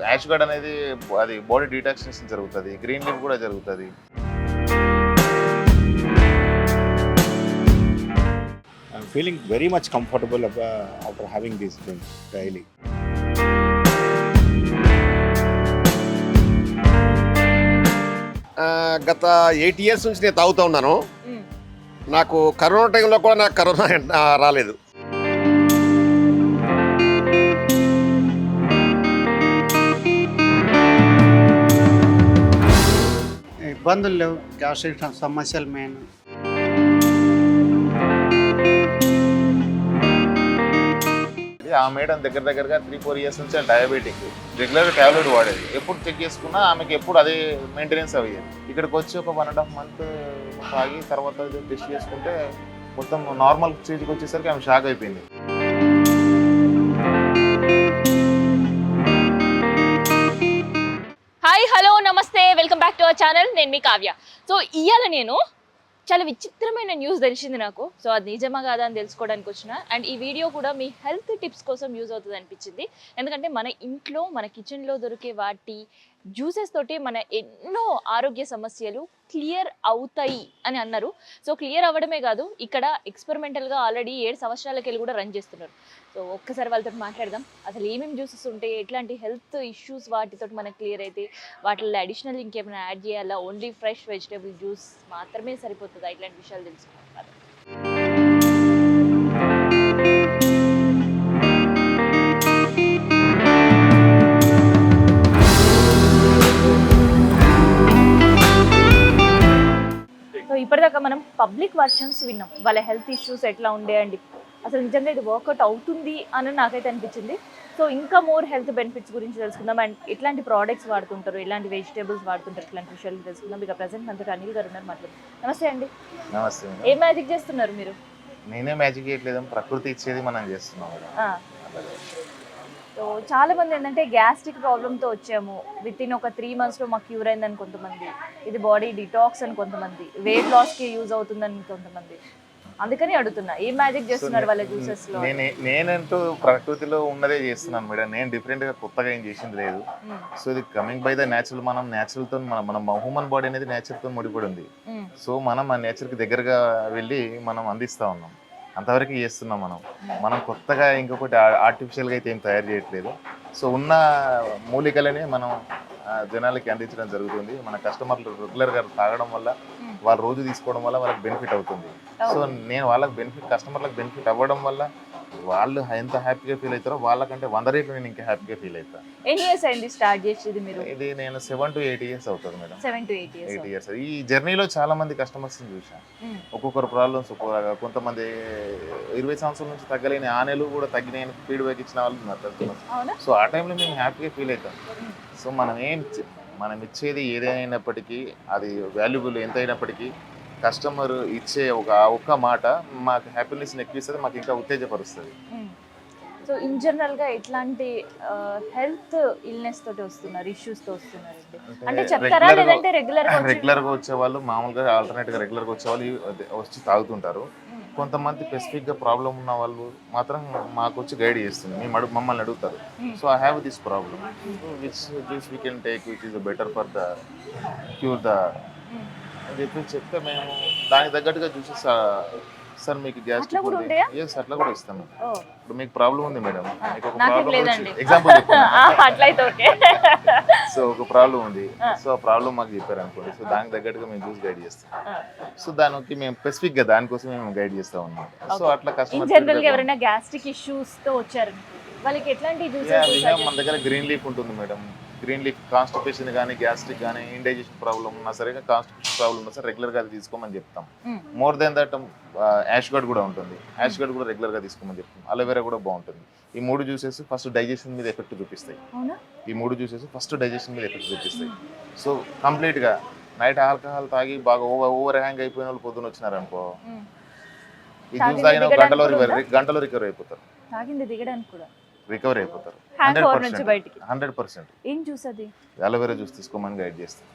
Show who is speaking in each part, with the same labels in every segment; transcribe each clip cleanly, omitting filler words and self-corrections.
Speaker 1: Ash gourd అనేది అది body డీటాక్సినేషన్ జరుగుతుంది, గ్రీన్ లీఫ్ కూడా జరుగుతుంది.
Speaker 2: I'm feeling very much comfortable after having this drink daily.
Speaker 3: గత 8 years నుంచి నేను తాగుతూ ఉన్నాను. నాకు కరోనా టైంలో కూడా నాకు కరోనా రాలేదు.
Speaker 4: ఇబ్బందులు లేవు, గ్యాస్ట్రిక్ సమస్యలు మెయిన్.
Speaker 1: ఆ మేడం దగ్గరగా 3-4 years నుంచి డయాబెటిక్, రెగ్యులర్గా ట్యాబ్లెట్ వాడేది. ఎప్పుడు చెక్ చేసుకున్నా ఆమెకి ఎప్పుడు అదే మెయింటెనెన్స్ అయ్యేది. ఇక్కడికి వచ్చి ఒక 1.5 month ఆగి తర్వాత టెస్ట్ చేసుకుంటే మొత్తం నార్మల్ స్టేజ్కి వచ్చేసరికి ఆమె షాక్ అయిపోయింది.
Speaker 5: హాయ్, హలో, నమస్తే, welcome back to our channel. నేను మీ కావ్య. సో ఇవాళ నేను చాలా విచిత్రమైన న్యూస్ తెలిసింది నాకు. సో అది నిజమా కాదా అని తెలుసుకోవడానికి వచ్చిన. అండ్ ఈ వీడియో కూడా మీ హెల్త్ టిప్స్ కోసం యూజ్ అవుతుంది అనిపించింది. ఎందుకంటే మన ఇంట్లో మన కిచెన్లో దొరికే వాటి జ్యూసెస్ తోటి మన ఎన్నో ఆరోగ్య సమస్యలు క్లియర్ అవుతాయి అని అన్నారు. సో క్లియర్ అవ్వడమే కాదు, ఇక్కడ ఎక్స్పెరిమెంటల్గా ఆల్రెడీ 7 సంవత్సరాలకి వెళ్ళి కూడా రన్ చేస్తున్నారు. సో ఒక్కసారి వాళ్ళతో మాట్లాడదాం. అసలు ఏమేమి జ్యూసెస్ ఉంటాయి, ఎట్లాంటి హెల్త్ ఇష్యూస్ వాటితో మనకు క్లియర్ అయితే, వాటిల్లో అడిషనల్ ఇంకేమైనా యాడ్ చేయాలా, ఓన్లీ ఫ్రెష్ వెజిటేబుల్ జ్యూస్ మాత్రమే సరిపోతుందా, ఇట్లాంటి విషయాలు తెలుసుకుంటారు. సో ఇప్పటిదాకా మనం పబ్లిక్ వర్షన్స్ విన్నాం, వాళ్ళ హెల్త్ ఇష్యూస్ ఎట్లా ఉండేయండి, అసలు నిజంగా ఇది వర్కౌట్ అవుతుంది అని నాకైతే అనిపించింది. సో ఇంకా మోర్ హెల్త్ బెనిఫిట్స్ గురించి తెలుసుకుందాం. అండ్ ఎట్లాంటి ప్రోడక్ట్స్ వాడుతుంటారు, ఎలాంటి వెజిటేబుల్స్ వాడుతుంటారు, ఇట్లాంటి విషయాలు తెలుసుకుందాం. ఇక ప్రజెంట్ మనతో అనిల్ గారు ఉన్నారు, మాట్లాడు. నమస్తే అండి.
Speaker 1: నమస్తే.
Speaker 5: ఏం మ్యాజిక్ చేస్తున్నారు మీరు?
Speaker 1: నేనే మ్యాజిక్ చేయట్లేదు, ప్రకృతి ఇచ్చేది మనం చేస్తున్నాం.
Speaker 5: సో చాలా మంది ఏంటంటే గ్యాస్ట్రిక్ ప్రాబ్లంతో వచ్చాము, విత్ ఇన్ ఒక 3 monthsలో మాకు క్యూర్ అయిందని కొంతమంది, ఇది బాడీ డిటాక్స్ అని కొంతమంది, వెయిట్ లాస్కి యూజ్ అవుతుందని కొంతమంది. అందుకని అడుగుతున్నా, ఏం మ్యాజిక్ చేస్తున్నారు వాళ్ళ జ్యూసెస్ లో?
Speaker 1: నేనంటూ ప్రకృతిలో ఉన్నదే చేస్తున్నాను మేడం. నేను డిఫరెంట్ గా కొత్తగా ఏం చేసింది లేదు. సో ఇది కమింగ్ బై ద నేచురల్. మనం నేచురల్ తో మన హ్యూమన్ బాడీ అనేది నేచర్ తో ముడిపడి ఉంది. సో మనం ఆ నేచర్ కి దగ్గరగా వెళ్ళి మనం అందిస్తా ఉన్నాం, అంతవరకు చేస్తున్నాం. మనం కొత్తగా ఇంకొకటి ఆర్టిఫిషియల్గా అయితే ఏం తయారు చేయట్లేదు. సో ఉన్న మూలికలని మనం జనాలకి అందించడం జరుగుతుంది. మన కస్టమర్లు రెగ్యులర్గా తాగడం వల్ల, వాళ్ళు రోజు తీసుకోవడం వల్ల వాళ్ళకి బెనిఫిట్ అవుతుంది. సో నేను వాళ్ళకి బెనిఫిట్, కస్టమర్లకు బెనిఫిట్ అవ్వడం వల్ల వాళ్ళు ఎంత హ్యాపీగా ఫీల్ అవుతారో వాళ్ళకంటే 100 రెట్లు నేను ఇంకా హ్యాపీగా ఫీల్ అవుతాను.
Speaker 5: ఎన్ని ఇయర్స్ అయింది స్టార్ట్ చేసేది మీరు?
Speaker 1: ఇది నేను 7 to 8 years అవుతుంది మేడం.
Speaker 5: 7 to 8
Speaker 1: years. ఈ జర్నీలో చాలా మంది కస్టమర్స్ చూసాను. ఒక్కొక్కరు ప్రాబ్లమ్స్, కొంతమంది 20 సంవత్సరాల నుంచి తగ్గలేని ఆనెలు కూడా తగ్గినాయని ఫీడ్బ్యాక్ ఇచ్చిన వాళ్ళు ఉన్నారు కస్టమర్స్. సో ఆ టైంలో మేము హ్యాపీగా ఫీల్ అవుతాం. సో మనం ఇచ్చేది ఏదైనప్పటికీ, అది వాల్యుబుల్ ఎంత అయినప్పటికీ, కస్టమర్ ఇచ్చే ఒక్క మాట మాకు హ్యాపీనెస్ని ఎక్కిస్తుంది, మాకు ఇంకా ఉత్తేజపరుస్తుంది.
Speaker 5: సో ఇన్ జనరల్గా ఎట్లాంటి హెల్త్ ఇల్నెస్ తోటి వస్తున్నారు, ఇష్యూస్ తో వస్తున్నారు అంటే చెప్తారా, లేదంటే రెగ్యులర్గా
Speaker 1: వచ్చే వాళ్ళు, మామూలుగా ఆల్టర్నేట్గా రెగ్యులర్గా వచ్చే వాళ్ళు వచ్చి తాగుతుంటారు. కొంతమంది స్పెసిఫిక్గా ప్రాబ్లం ఉన్న వాళ్ళు మాత్రం మాకు వచ్చి గైడ్ చేస్తుంది, మమ్మల్ని అడుగుతారు. So I have this problem, which juice we can take which is better for the cure the అని చెప్పి చెప్తే మేము దానికి తగ్గట్టుగా జ్యూసెస్, సార్ మీకు గ్యాస్ట్రిక్ ఉంది, ఎస్ అట్లా కూడా ఇస్తాము. ఇప్పుడు మీకు ప్రాబ్లం ఉంది మేడం, మీకు ఒక ప్రాబ్లం ఎగ్జాంపుల్ సో ఒక ప్రాబ్లం ఉంది, సో ఆ ప్రాబ్లం మాకు చెప్పారు అనుకోండి, సో దానికి తగ్గట్టుగా మేము జ్యూస్ గైడ్ చేస్తాం. సో దానికి మేము స్పెసిఫిక్ గా దానికోసం మేము గైడ్ చేస్తాం అన్నమాట. సో అట్లా
Speaker 5: కస్టమర్ ఎవరైనా గ్యాస్ట్రిక్ ఇష్యూస్ తో వచ్చారు వాళ్ళకి ఎట్లాంటి జ్యూసెస్?
Speaker 1: మన దగ్గర గ్రీన్ లీఫ్ ఉంటుంది మేడం. గ్రీన్ లీఫ్ కాన్స్టిపేషన్ కానీ, గ్యాస్ట్రిక్ కానీ, ఇండైజెషన్ ప్రాబ్లం ఉన్నా సరే, కాన్స్టిపేషన్ ప్రాబ్లం ఉన్నా సరే రెగ్యులర్గా అది తీసుకోమని చెప్తాం. More than that ash gourd కూడా ఉంటుంది, యాష్ గార్డ్ కూడా రెగ్యులర్గా తీసుకోమని చెప్తాం. అలోవెరా కూడా బాగుంటుంది. ఈ 3 జ్యూసెస్ ఫస్ట్ డైజెషన్ మీద ఎఫెక్ట్ చూపిస్తాయి. ఈ 3 జ్యూసెస్ ఫస్ట్ డైజెషన్ మీద ఎఫెక్ట్ చూపిస్తాయి. సో కంప్లీట్గా నైట్ ఆల్కహాల్ తాగి బాగా ఓవర్ హ్యాంగ్ అయిపోయిన వాళ్ళు పొద్దున వచ్చినారనుకో, ఈ జ్యూస్ తాగిన గంటలో రికవర్ అయిపోతారు. రికవరీ అయిపోతారు 100%.
Speaker 5: ఏం జ్యూస్ అది?
Speaker 1: అలోవెరా జ్యూస్ తీసుకోమని గైడ్ చేస్తాం.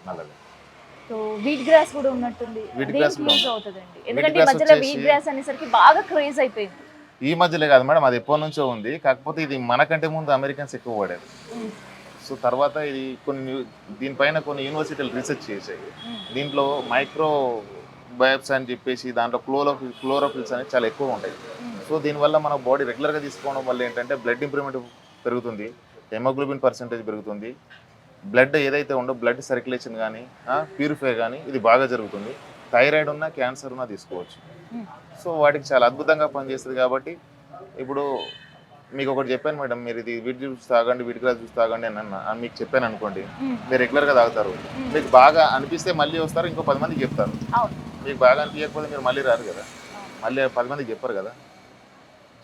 Speaker 5: నల్లగా. సో వీట్ గ్రాస్ కూడా ఉన్నట్టుంది, యూజ్ అవుతుందండి. ఎందుకంటే ఈ మధ్యలో వీట్ గ్రాస్ అనేసరికి బాగా క్రేజ్ అయిపోయింది.
Speaker 1: ఈ మధ్యలో కాదు మేడం, అది ఎప్పటి నుంచో ఉంది. కాకపోతే ఇది మనకంటే ముందు అమెరికన్స్ ఎక్కువ వాడారు. సో తర్వాత ఇది దీనిపైన కొన్ని యూనివర్సిటీలు రీసెర్చ్ చేశాయి. దీంట్లో మైక్రో బయాప్స్ అని చెప్పేసి దాంట్లో క్లోరోఫిల్స్ అనేవి చాలా ఎక్కువ ఉంటాయి. సో దీనివల్ల మన బాడీ రెగ్యులర్గా తీసుకోవడం వల్ల ఏంటంటే బ్లడ్ ఇంప్రూవ్మెంట్ పెరుగుతుంది, హెమోగ్లోబిన్ పర్సెంటేజ్ పెరుగుతుంది, బ్లడ్ ఏదైతే ఉందో బ్లడ్ సర్క్యులేషన్ కానీ ప్యూరిఫై కానీ ఇది బాగా జరుగుతుంది. థైరాయిడ్ ఉన్నా క్యాన్సర్ ఉన్నా తీసుకోవచ్చు. సో వాటికి చాలా అద్భుతంగా పనిచేస్తుంది. కాబట్టి ఇప్పుడు మీకు ఒకటి చెప్పాను మేడం, మీరు ఇది వీటి జ్యూస్ తాగండి, వీటి గ్లాస్ జ్యూస్ తాగండి అని మీకు చెప్పాను అనుకోండి, మీరు రెగ్యులర్గా తాగుతారు. మీకు బాగా అనిపిస్తే మళ్ళీ వస్తారు, ఇంకో 10 మందికి చెప్తారు. మీకు బాగా అనిపించకపోతే మీరు మళ్ళీ రారు కదా, మళ్ళీ 10 మందికి చెప్పారు కదా.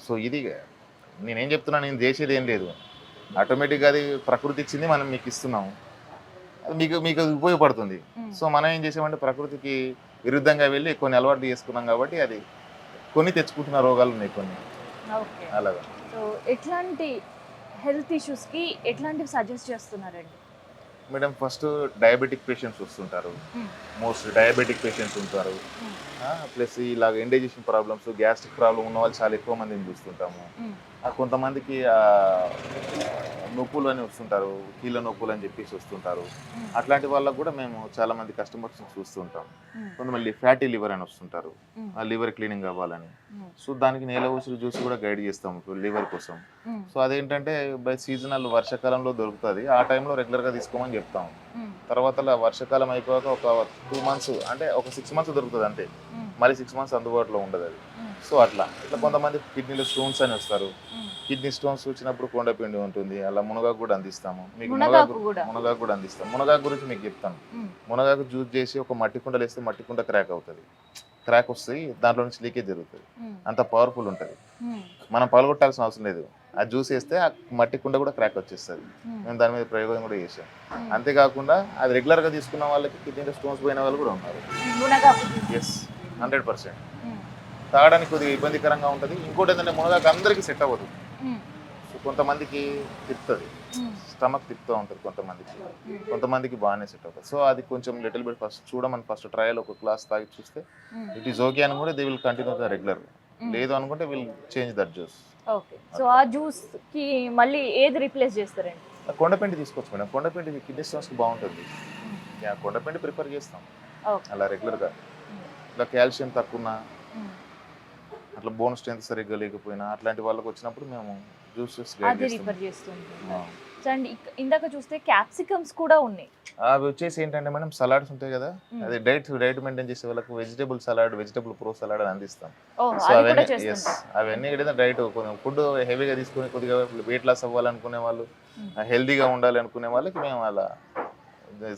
Speaker 1: సో ఇది నేనేం చెప్తున్నా, నేను చేసేది ఏం లేదు, ఆటోమేటిక్గా అది ప్రకృతి ఇచ్చింది, మనం మీకు ఇస్తున్నాము, అది మీకు అది ఉపయోగపడుతుంది. సో మనం ఏం చేసామంటే ప్రకృతికి విరుద్ధంగా వెళ్ళి కొన్ని అలవాటు చేసుకున్నాం కాబట్టి అది కొన్ని తెచ్చుకుంటున్న రోగాలు ఉన్నాయి కొన్ని అలాగా.
Speaker 5: సో ఎట్లాంటి హెల్త్ ఇష్యూస్కి ఎట్లాంటివి సజెస్ట్ చేస్తున్నారండి
Speaker 1: మేడం? ఫస్ట్ డయాబెటిక్ పేషెంట్స్ వస్తుంటారు, మోస్ట్ డయాబెటిక్ పేషెంట్స్ ఉంటారు, ప్లస్ ఇలాగ ఇండైజెషన్ ప్రాబ్లమ్స్, గ్యాస్ట్రిక్ ప్రాబ్లం ఉన్న వాళ్ళు చాలా ఎక్కువ మందిని చూస్తుంటాము. కొంతమందికి నొప్పులు అని వస్తుంటారు, కీళ్ళ నొప్పులు అని చెప్పేసి వస్తుంటారు. అట్లాంటి వాళ్ళకు కూడా మేము చాలా మంది కస్టమర్స్ చూస్తుంటాం. కొంతమంది ఫ్యాటీ లివర్ అని వస్తుంటారు, ఆ లివర్ క్లీనింగ్ అవ్వాలని. సో దానికి నేల ఉసిరి జ్యూస్ కూడా గైడ్ చేస్తాం లివర్ కోసం. సో అదేంటంటే బై సీజనల్ వర్షాకాలంలో దొరుకుతుంది, ఆ టైంలో రెగ్యులర్గా తీసుకోమని చెప్తాం. తర్వాత వర్షాకాలం అయిపోయాక ఒక 2 months అంటే ఒక 6 months దొరుకుతుంది అంతే, మళ్ళీ 6 months అందుబాటులో ఉండదు అది. సో ఇట్లా కొంతమంది కిడ్నీలో స్టోన్స్ అని వస్తారు, కిడ్నీ స్టోన్స్ వచ్చినప్పుడు కొండపిండి ఉంటుంది, అలా మునగాకు కూడా అందిస్తాము. మీకు మునగాకు కూడా అందిస్తాం. మునగాకు గురించి మీకు చెప్తాను. మునగాకు జ్యూస్ చేసి ఒక మట్టి కుండలు వేస్తే మట్టి కుండ క్రాక్ అవుతుంది, క్రాక్ వస్తాయి, దాంట్లో నుంచి లీకేజ్ జరుగుతుంది, అంత పవర్ఫుల్ ఉంటుంది. మనం పగలగొట్టాల్సిన అవసరం లేదు, ఆ జ్యూస్ వేస్తే ఆ మట్టి కుండ కూడా క్రాక్ వచ్చేస్తుంది. మేము దాని మీద ప్రయోగం కూడా చేసాం. అంతేకాకుండా అది రెగ్యులర్గా తీసుకున్న వాళ్ళకి కిడ్నీలో స్టోన్స్ పోయిన వాళ్ళు కూడా ఉన్నారు. ఎస్, 100%. తాగడానికి కొద్దిగా ఇబ్బందికరంగా ఉంటుంది. ఇంకోటి ఏంటంటే మునగాకు అందరికీ సెట్ అవ్వదు. కొంతమందికి తిప్పుతుంది, స్టమక్ తిప్పుతూ ఉంటుంది, కొంతమందికి బాగానే సెట్ అవుతుంది. సో అది కొంచెం లిటిల్ బిట్ ఫస్ట్ చూడమని ఫస్ట్ ట్రయల్ ఒక గ్లాస్ తాగి చూస్తే ఇట్ ఈస్ ఓకే అనుకుంటే they will continue the regular, లేదు అనుకుంటే will change that juice.
Speaker 5: Okay. So ఆ జ్యూస్ కి మళ్ళీ ఏది రీప్లేస్ చేస్తారండి?
Speaker 1: కొండపిండి తీసుకోవచ్చు మేడం, కొండపిండి కిడ్నీ స్టోన్స్కి బాగుంటుంది. కొండపిండి ప్రిఫర్ చేస్తాం అలా రెగ్యులర్గా. ఇలా కాల్షియం తక్కువ, అట్లా బోన్ స్ట్రెంత్ సరిగ్గా లేకపోయినా అట్లాంటి వాళ్ళకి వచ్చినప్పుడు మేము జ్యూసెస్
Speaker 5: రిఫర్ చేస్తుంటాం. అండ్ ఇందాక చూస్తే క్యాప్సికమ్స్ కూడా ఉన్నాయి.
Speaker 1: అవి వచ్చేసి ఏంటంటే మేడం సలాడ్స్ ఉంటాయి కదా, అది డైట్ మెయింటైన్ చేసే వాళ్ళకి vegetable salad, vegetable pro salad అని అందిస్తాం. సో అవన్నీ ఏదైనా డైట్ కొంచెం ఫుడ్ హెవీగా తీసుకుని కొద్దిగా వెయిట్ లాస్ అవ్వాలనుకునే వాళ్ళు, హెల్దీగా ఉండాలి అనుకునే వాళ్ళకి మేము అలా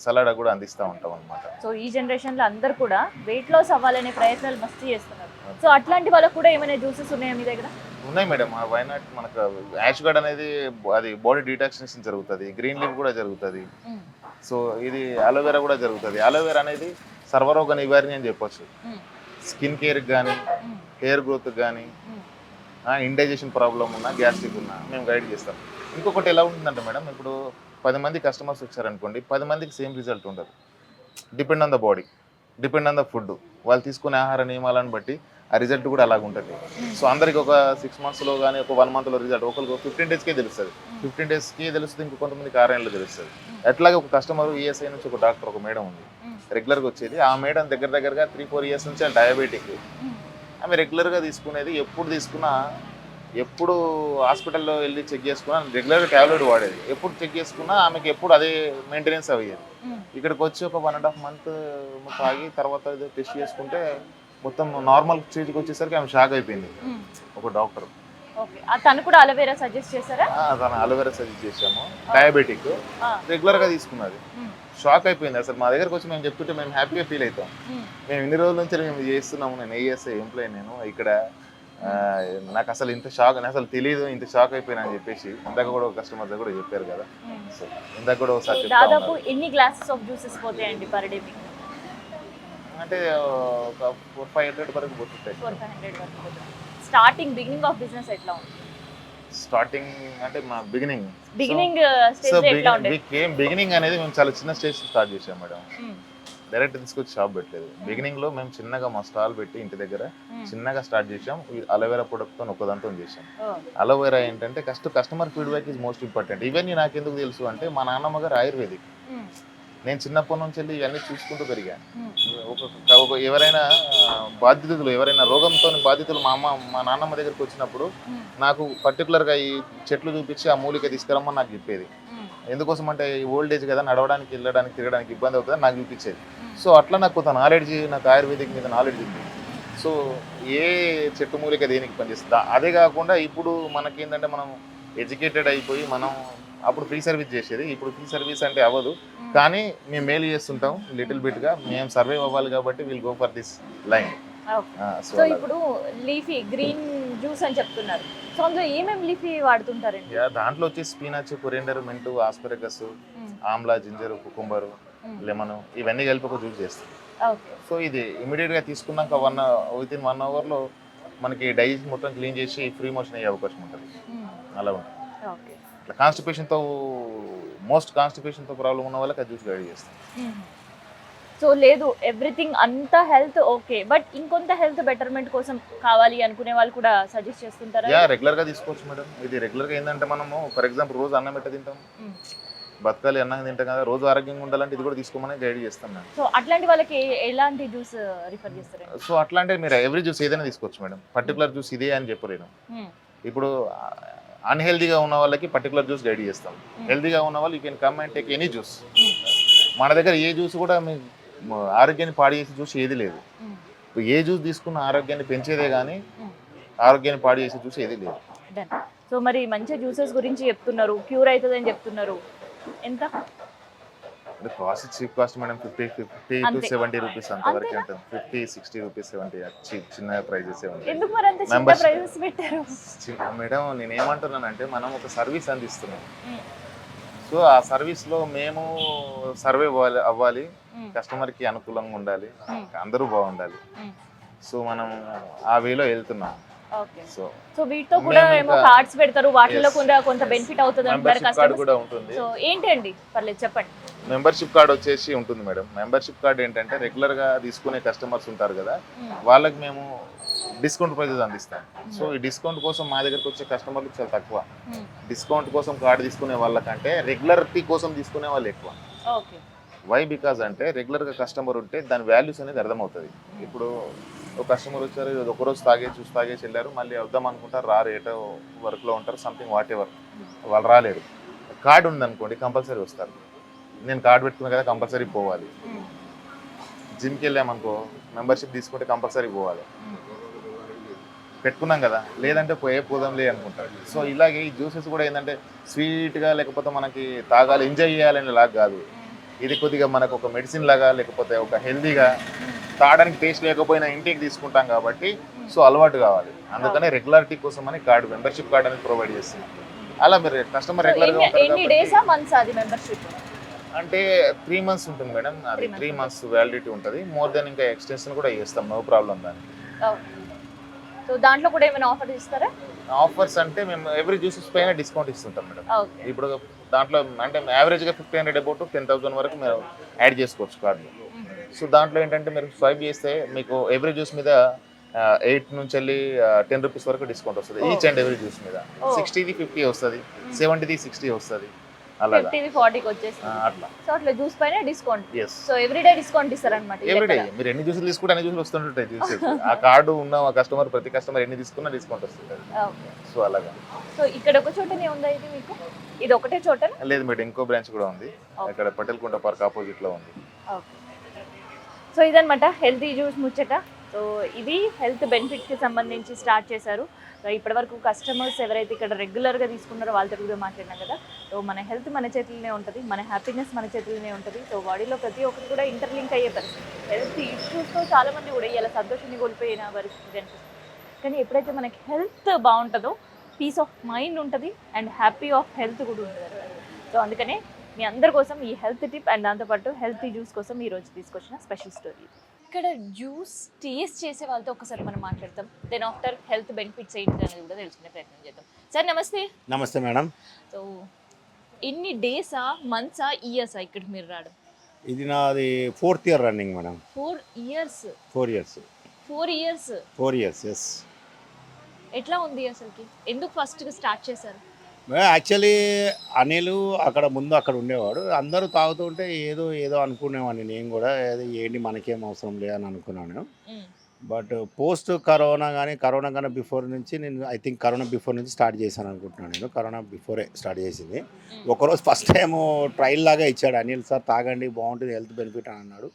Speaker 1: సలాడ్ కూడా అందిస్తూ ఉంటాం అనమాట.
Speaker 5: సో ఈ జనరేషన్ లో అందరు కూడా వెయిట్ లాస్ అవ్వాలనే ప్రయత్నాలు మస్తు చేస్తున్నారు. సో అట్లాంటి వాళ్ళకి కూడా ఏమైనా జ్యూసెస్ ఉన్నాయా మీ దగ్గర?
Speaker 1: ఉన్నాయి మేడం. వైనాట్ మనకు యాష్ గార్డ్ అనేది అది బాడీ డీటాక్సినేషన్ జరుగుతుంది, గ్రీన్ లీఫ్ కూడా జరుగుతుంది, సో ఇది అలోవెరా కూడా జరుగుతుంది. అలోవెరా అనేది సర్వరోగ నివారణ అని చెప్పొచ్చు. స్కిన్ కేర్కి కానీ, హెయిర్ గ్రోత్కి కానీ, ఇండైజెషన్ ప్రాబ్లం ఉన్నా, గ్యాస్ట్రిక్ ఉన్నా మేము గైడ్ చేస్తాం. ఇంకొకటి ఎలా ఉంటుందంటే మేడం, ఇప్పుడు 10 మంది కస్టమర్స్ వచ్చారనుకోండి, 10 మందికి సేమ్ రిజల్ట్ ఉండదు. Depend on the body, depend on the food, వాళ్ళు తీసుకునే ఆహార నియమాలను బట్టి ఆ రిజల్ట్ కూడా అలాగ ఉంటుంది. సో అందరికి ఒక 6 monthsలో కానీ ఒక 1 monthలో రిజల్ట్, ఒకరికి 15 daysకే తెలుస్తుంది, 15 daysకి తెలుస్తుంది, ఇంకో కొంతమందికి 6 నెలలు తెలుస్తుంది. ఎట్లాగే ఒక కస్టమర్ ఈఎస్ఐ నుంచి ఒక డాక్టర్, ఒక మేడం ఉంది రెగ్యులర్గా వచ్చేది. ఆ మేడం దగ్గరగా 3-4 years నుంచి డయాబెటిక్, ఆమె రెగ్యులర్గా తీసుకునేది. ఎప్పుడు తీసుకున్నా, ఎప్పుడు హాస్పిటల్లో వెళ్ళి చెక్ చేసుకున్నా, రెగ్యులర్గా ట్యాబ్లెట్ వాడేది. ఎప్పుడు చెక్ చేసుకున్నా ఆమెకి ఎప్పుడు అదే మెయింటెనెన్స్ అయ్యేది. ఇక్కడికి వచ్చి ఒక 1.5 month తాగి తర్వాత టెస్ట్ చేసుకుంటే మొత్తం నార్మల్ స్టేజ్కి వచ్చేసరికి ఆమె షాక్ అయిపోయింది. ఒక డాక్టర్
Speaker 5: తను కూడా అలోవెరా సజెస్ట్ చేశారా?
Speaker 1: తను అలోవెరా సజెస్ట్ చేసాము. డయాబెటిక్ రెగ్యులర్గా తీసుకున్నది, షాక్ అయిపోయింది. అసలు మా దగ్గరకు వచ్చి మేము చెప్తుంటే మేము హ్యాపీగా ఫీల్ అవుతాం. మేము ఇన్ని రోజుల నుంచి మేము చేస్తున్నాము, నేను ఏఎస్ఐ ఎంప్లాయీ, నేను ఇక్కడ నాకు అసలు ఇంత షాక్ అని అసలు తెలియదు, ఇంత షాక్ అయిపోయినా అని చెప్పేసి ఇందాక కూడా ఒక కస్టమర్ కూడా చెప్పారు కదా. సో ఇందాక కూడా ఒకసారి
Speaker 5: దాదాపు ఎన్ని గ్లాసెస్ ఆఫ్ జ్యూసెస్ పోతాయండి పర్ డే మీకు?
Speaker 1: అంటే ఒక 400-500 వరకు పోతుంటాయి.
Speaker 5: 400-500 వరకు పోతుంది. బిగినింగ్ ఆఫ్ బిజినెస్ ఎట్లా ఉంది?
Speaker 1: స్టార్టింగ్ అంటే మా బిగినింగ్
Speaker 5: స్టేజ్ ఎట్లా ఉంది?
Speaker 1: బిగినింగ్ అనేది మేము చాలా చిన్న స్టేజ్ స్టార్ట్ చేసాం మేడం. డైరెక్ట్ తీసుకొచ్చి షాప్ పెట్టలేదు. బిగినింగ్ లో మేము చిన్నగా మా స్టాల్ పెట్టి ఇంటి దగ్గర చిన్నగా స్టార్ట్ చేసాం. అలోవెరా ప్రొడక్ట్ తో ఒకదాంతో చేసాం. అలోవెరా ఏంటంటే customer feedback is most important. ఇవన్నీ నాకు ఎందుకు తెలుసు అంటే మా నాన్నమ్మ గారు ఆయుర్వేదిక్. నేను చిన్నప్పటి నుంచి వెళ్ళి ఇవన్నీ చూసుకుంటూ పెరిగాను. ఎవరైనా బాధితులు ఎవరైనా రోగంతో బాధితులు మా నాన్నమ్మ దగ్గరికి వచ్చినప్పుడు నాకు పర్టికులర్గా ఈ చెట్లు చూపించి ఆ మూలిక తీసుకురమ్మని నాకు చెప్పేది. ఎందుకోసం అంటే ఈ ఓల్డ్ ఏజ్ కదా, నడవడానికి వెళ్ళడానికి తిరగడానికి ఇబ్బంది అవుతుంది నాకు చూపించేది. సో అట్లా నాకు కొంత నాలెడ్జ్, నాకు ఆయుర్వేదిక్ మీద నాలెడ్జ్ ఉంది. సో ఏ చెట్టు మూలిక దేనికి పనిచేస్తుంది. అదే కాకుండా ఇప్పుడు మనకి ఏంటంటే మనం ఎడ్యుకేటెడ్ అయిపోయి మనం అప్పుడు ఫ్రీ సర్వీస్ చేసేది, ఇప్పుడు ఫ్రీ సర్వీస్ అంటే అవ్వదు. కానీ మేము మేలు చేస్తుంటాం లిటిల్ బిట్గా. మేము సర్వైవ్ అవ్వాలి కాబట్టి will go for this line.
Speaker 5: So ఇప్పుడు లీఫీ గ్రీన్ జ్యూస్ అని చెప్తున్నారు. సో అందులో ఏమేమి లీఫీ వాడుతుంటారండి?
Speaker 1: దాంట్లో వచ్చి spinach, coriander, mint, asparagus, amla, ginger, cucumber, lemon ఇవన్నీ కలిపి ఒక జ్యూస్ చేస్తాం. సో ఇది ఇమీడియట్ గా తీసుకున్నాక వితిన్ 1 hour లో మనకి డైజెషన్ మొత్తం క్లీన్ చేసి ఫ్రీ మోషన్ అయ్యే అవకాశం ఉంటుంది. అలా ఉంటుంది. కాన్స్టిపేషన్ తో ప్రాబ్లం ఉన్న వాళ్ళకి ఆ జ్యూస్ గైడ్ చేస్తాం.
Speaker 5: సో లేదు ఎవ్రీథింగ్ అంతా హెల్త్ ఓకే, బట్ ఇంకొంత హెల్త్ బెటర్మెంట్ కోసం కావాలి అనుకునే వాళ్ళు కూడా సజెస్ట్ చేస్తుంటారా?
Speaker 1: రెగ్యులర్ గా తీసుకోవచ్చు మేడం. ఇది రెగ్యులర్ గా ఏంటంటే మనము ఫర్ ఎగ్జాంపుల్ రోజు అన్నం ఎట్ట తింటాం, బతకాలి అన్నం తింటాం కదా, రోజు ఆరోగ్యంగా ఉండాలంటే ఇది కూడా తీసుకోమని గైడ్ చేస్తాం మేడం.
Speaker 5: సో అట్లాంటి వాళ్ళకి ఎలాంటి జ్యూస్ రిఫర్ చేస్తారు?
Speaker 1: సో అట్లా అంటే మీరు ఎవ్రీ జ్యూస్ ఏదైనా తీసుకోవచ్చు మేడం. పర్టికులర్ జ్యూస్ ఇదే అని చెప్పలేను. ఇప్పుడు అన్హెల్దీగా ఉన్న వాళ్ళకి పర్టికులర్ జ్యూస్ గైడ్ చేస్తాం. హెల్దీగా ఉన్న వాళ్ళు you can come and take any juice. మన దగ్గర ఏ జ్యూస్ కూడా ఆరోగ్యాన్ని పాడు చేసే జ్యూస్ ఏది లేదు. ఏ జ్యూస్ తీసుకున్న ఆరోగ్యాన్ని పెంచేదే కానీ ఆరోగ్యాన్ని పాడు చేసే జ్యూస్ ఏది లేదు.
Speaker 5: సో మరి మంచి జ్యూసెస్ గురించి చెప్తున్నారు, క్యూర్ అవుతుంది అని చెప్తున్నారు. ఎంత
Speaker 1: cost? Cheap cost madam. 50 to 70 rupees అంతవరకు ఉంటుంది. 50, 60 రూపీస్, 70 చిన్న ప్రైజెస్ ఉంటాయి.
Speaker 5: ఎందుకు మరి అంత చిన్న ప్రైజెస్ పెట్టారు?
Speaker 1: మేడం నేను ఏమంటున్నానంటే మనం ఒక సర్వీస్ అందిస్తున్నాం. సో ఆ సర్వీస్ లో మేము సర్వే అవ్వాలి, కస్టమర్ కి అనుకూలంగా ఉండాలి, అందరూ బాగుండాలి. సో మనం ఆ వేలో వెళ్తున్నాం.
Speaker 5: సో వీటితో కూడా ఏమో కార్డ్స్ పెడతారు, వాటిలో కూడా కొంత బెనిఫిట్ అవుతుంది అంటారు.
Speaker 1: కార్డ్ కూడా ఉంటుంది.
Speaker 5: సో ఏంటండి పర్లేదు చెప్పండి.
Speaker 1: మెంబర్షిప్ కార్డ్ వచ్చేసి ఉంటుంది మేడం. మెంబర్షిప్ కార్డ్ ఏంటంటే రెగ్యులర్ గా తీసుకునే కస్టమర్స్ ఉంటారు కదా, వాళ్ళకి మేము డిస్కౌంట్ ప్రైజెస్ అందిస్తాం. సో ఈ డిస్కౌంట్ కోసం మా దగ్గరకు వచ్చే కస్టమర్లు చాలా తక్కువ. డిస్కౌంట్ కోసం కార్డు తీసుకునే వాళ్ళకంటే రెగ్యులరిటీ కోసం తీసుకునే వాళ్ళు ఎక్కువ. వై బికాజ్ అంటే రెగ్యులర్గా కస్టమర్ ఉంటే దాని వాల్యూస్ అనేది అర్థమవుతుంది. ఇప్పుడు ఒక కస్టమర్ వచ్చారు, ఒకరోజు తాగేసి వెళ్ళారు, మళ్ళీ వద్దాం అనుకుంటారు, రారు, ఏటో వర్క్లో ఉంటారు, సంథింగ్ వాట్ ఎవర్, వాళ్ళు రాలేరు. కార్డు ఉందనుకోండి కంపల్సరీ వస్తారు. నేను కార్డు పెట్టుకున్నా కదా కంపల్సరీ పోవాలి. జిమ్కి వెళ్ళామనుకో మెంబర్షిప్ తీసుకుంటే కంపల్సరీ పోవాలి, పెట్టుకున్నాం కదా, లేదంటే పోదాంలే అనుకుంటారు. సో ఇలాగే ఈ జ్యూసెస్ కూడా ఏంటంటే స్వీట్గా లేకపోతే మనకి తాగాలి, ఎంజాయ్ చేయాలని లాగా కాదు. ఇది కొద్దిగా మనకు ఒక మెడిసిన్ లాగా లేకపోతే ఒక హెల్దీగా తాగడానికి టేస్ట్ లేకపోయినా ఇంటికి తీసుకుంటాం కాబట్టి సో అలవాటు కావాలి. అందుకనే రెగ్యులారిటీ కోసం అని కార్డు, మెంబర్షిప్ కార్డు అనేది ప్రొవైడ్ చేస్తున్నాం. అలా మీరు కస్టమర్ రెగ్యులర్గా అంటే 3 months ఉంటుంది మేడం. అది 3 months వ్యాలిడిటీ ఉంటుంది. మోర్ దెన్ ఇంకా ఎక్స్టెన్షన్ కూడా చేస్తాం, నో ప్రాబ్లం దానికి.
Speaker 5: సో దాంట్లో కూడా ఏమైనా ఆఫర్ ఇస్తారా?
Speaker 1: ఆఫర్స్ అంటే మేము ఎవ్రీ జ్యూసెస్ పైన డిస్కౌంట్ ఇస్తుంటాం మేడం. ఇప్పుడు దాంట్లో అంటే యావరేజ్గా 1500 అబౌట్ 10,000 వరకు మీరు యాడ్ చేసుకోవచ్చు కార్డు. సో దాంట్లో ఏంటంటే మీరు స్వైప్ చేస్తే మీకు ఎవ్రీ జ్యూస్ మీద 8 నుంచి వెళ్ళి 10 రూపీస్ వరకు డిస్కౌంట్ వస్తుంది. ఈచ్ అండ్ ఎవ్రీ జ్యూస్ మీద 60ది 50 వస్తుంది, 70ది 60 వస్తుంది. అలాగా
Speaker 5: 50ది 40కి వచ్చేస్తుంది అట్లా. సో అట్లా జ్యూస్ పైన డిస్కౌంట్. సో ఎవ్రీడే డిస్కౌంట్ ఇస్తారన్నమాట.
Speaker 1: ఎవ్రీడే మీరు ఎన్ని జ్యూసులు తీసుకుంటే అన్ని జ్యూసులు వస్తుంటాయి. జ్యూసెస్ ఆ కార్డు ఉన్న కస్టమర్ ప్రతి కస్టమర్ ఎన్ని తీసుకున్నా డిస్కౌంట్ వస్తుంది. సో అలాగా.
Speaker 5: సో ఇక్కడ ఒక చోటనే ఉందా ఇది మీకు? ఇది ఒకటే చోట
Speaker 1: లేదు మేడం, ఇంకో బ్రాంచ్ కూడా ఉంది. ఇక్కడ పటేల్కుంట పార్క్ ఆపోజిట్ లో ఉంది.
Speaker 5: సో ఇదన్నమాట హెల్తీ జ్యూస్ ముచ్చట. సో ఇది హెల్త్ బెనిఫిట్స్కి సంబంధించి స్టార్ట్ చేశారు. సో ఇప్పటివరకు కస్టమర్స్ ఎవరైతే ఇక్కడ రెగ్యులర్గా తీసుకున్నారో వాళ్ళతో కూడా మాట్లాడినాం కదా. సో మన హెల్త్ మన చేతుల్లోనే ఉంటుంది, మన హ్యాపీనెస్ మన చేతుల్లోనే ఉంటుంది. సో బాడీలో ప్రతి ఒక్కరు కూడా ఇంటర్లింక్ అయ్యే పరిస్థితి. హెల్త్ ఇష్యూస్తో చాలామంది కూడా ఇలా సంతోషాన్ని కోల్పోయిన పరిస్థితి అనిపిస్తుంది. కానీ ఎప్పుడైతే మనకి హెల్త్ బాగుంటుందో పీస్ ఆఫ్ మైండ్ ఉంటుంది అండ్ హ్యాపీ ఆఫ్ హెల్త్ కూడా ఉంటుంది. సో అందుకనే మీ అందరి కోసం ఈ హెల్త్ టిప్ అండ్ దాంతోపాటు హెల్తీ జ్యూస్ కోసం ఈరోజు తీసుకొచ్చిన స్పెషల్ స్టోరీ. ఇక్కడ జ్యూస్ టేస్ట్ చేసే వాళ్ళతో ఒకసారి మనం మాట్లాడతాం. దెన్ ఆఫ్టర్ హెల్త్ బెనిఫిట్స్ ఏంటి అనేది కూడా తెలుసుకునే ప్రయత్నం చేద్దాం. సార్ నమస్తే.
Speaker 2: నమస్తే మేడం.
Speaker 5: సో ఎన్ని డేసా, మంత్సా, ఇయర్సా ఇక్కడ మీరు రావడం?
Speaker 2: ఇది నాది 4th year running madam.
Speaker 5: 4 years
Speaker 2: 4 years
Speaker 5: 4 years
Speaker 2: 4 years yes.
Speaker 5: ఎట్లా ఉంది అసలుకి? ఎందుకు ఫస్ట్ స్టార్ట్ చేశారు?
Speaker 2: యాక్చువల్లీ అనిల్ అక్కడ ఉండేవాడు. అందరూ తాగుతూ ఉంటే ఏదో ఏదో అనుకునేవాడిని నేను కూడా, ఏదో ఏంటి మనకేం అవసరం లే అని అనుకున్నాను. బట్ పోస్ట్ కరోనా కన్నా బిఫోర్ నుంచి నేను ఐ థింక్ కరోనా బిఫోర్ నుంచి స్టార్ట్ చేశాను అనుకుంటున్నాను. నేను కరోనా బిఫోరే స్టార్ట్ చేసింది. ఒకరోజు ఫస్ట్ టైం ట్రయల్ లాగా ఇచ్చాడు అనిల్ సార్, తాగండి బాగుంటుంది హెల్త్ బెనిఫిట్ అని అన్నాడు.